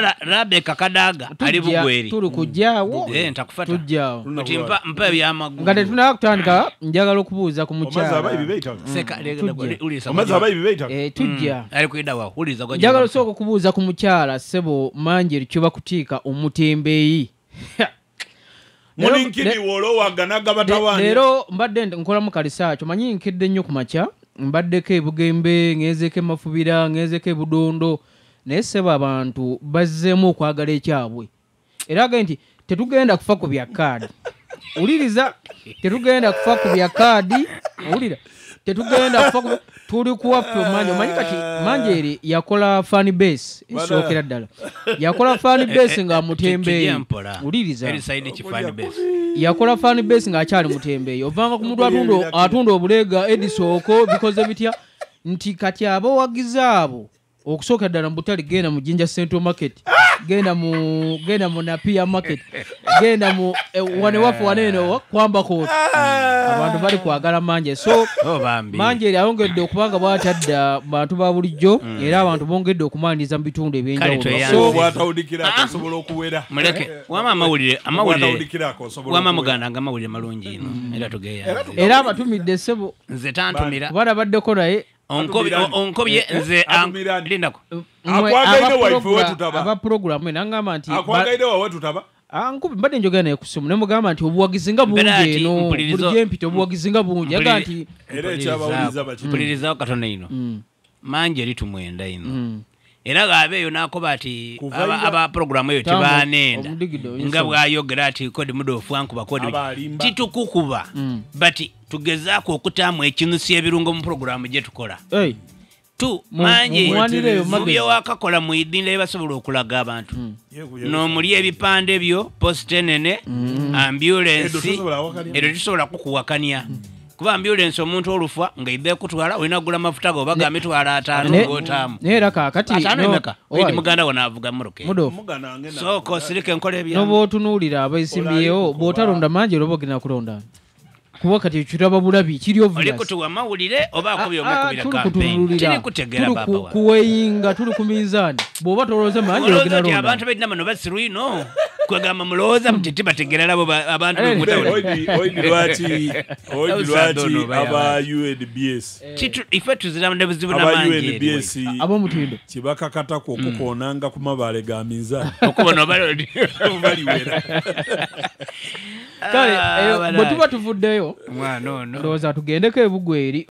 Rebecca Kadaga ali bugweri tuli kujjawo ntakufata tujjawo uti mpa byamagulu nga tetunaba kutandika njagala okubuuza ku mukyala tujja ali kwida wa uliza kwa njagala osooka okubuuza ku mukyala ssebo Manjeri kyoba kutiika omutembeeyi mulinkiri wolowaganaga batawaanya leero mbadde nkolamu kalisaacho manyi nkedde nnyo ku makya mbaddeko ebugembe ngezeeko emafubira ngezeeko ebudondo naye ssebo abantu bazzeemu okwagala ekyabwe era age nti tetugenda kufa ku bya kaadi uliriza tetugenda kufa ku bya kaadi ulira tetugenda kufa tuli kuwaffe omanyi kati Manjeri yakola fan base esookera ddala yakola fan base nga mutembeeyi uliriza yakola fan base nga akyali mutembeeyi ovanga ku muntu atunda obulega edisooko bikoze bitya nti kati abawagizi abo okusookera ddala mu butale genda mu Jinja Central Market genda mu Napia Market genda mu wanewafu waneeno kwamba kooti abantu bali kwagala Manjeri so Manjeri ayongedde okubanga bwatadda bantu ba bulijjo era abantu bongedde okumaliriza mu bitundu ebyenjawulo so bwatawulikira asobola okuwera muleke wama amawulire wama muganda nga amawulire malungi ino era tugeya era abatumidde ssebo nze tantumira barabaddeko naye onkobye nze lindako akwagaine waife wetutaba aba programu nangamba nti akwagaine wa wetutaba ankubi mbadde njogera naye kusimu ne mugamba nti obuwagizi nga bungi eno buli empita obuwagizi nga bungi yaga nti era ekyabawuliza bakipulirizawo Katonda ino Manjeri tumwenda ino era gaabeeyo n'akoba ati aba programu eyo tebaanenda nga bw'ayogera ati kodi mudofu ankuba kodi titukukuba bati tugezaako okutaamu ekinusi ebirungo mu programu gye tukola Manjeri mubyo wakakola mu idinda ebasobola okulaga abantu n'omuli ebipande byo post enene ambulance edo tusobola kukuwakanya kuba ambulance omuntu olufa nga idde kutwala olina kugula mafuta go baga mitwala 5 ngotaamu neera kakati no muganda wona avuga muruke so ko sirike nkole ebya no botunuulira abaisimbyewo botalonda Manjeri obogina kulonda kuba kati kiraba bulabi kiri obvious oliko tuwa mawulire oba akobye omukubira campaign kiri kutegera baba wa kuweyinga tuli ku minzani boba toloze Manjeri ogina londa abantu bedina mano basiruino kwegamba muloza mtiti bategerera abo abantu b'omutawuli oidilwati aba UNBS ife tuzira nebuzibu na Manjeri abo mutindo kibakakata ku okukonanga ku mabale ga minzani okubona bali wera kale bwe tuba tuvuddeyo mwana ono ndowooza tugendeko ebugweri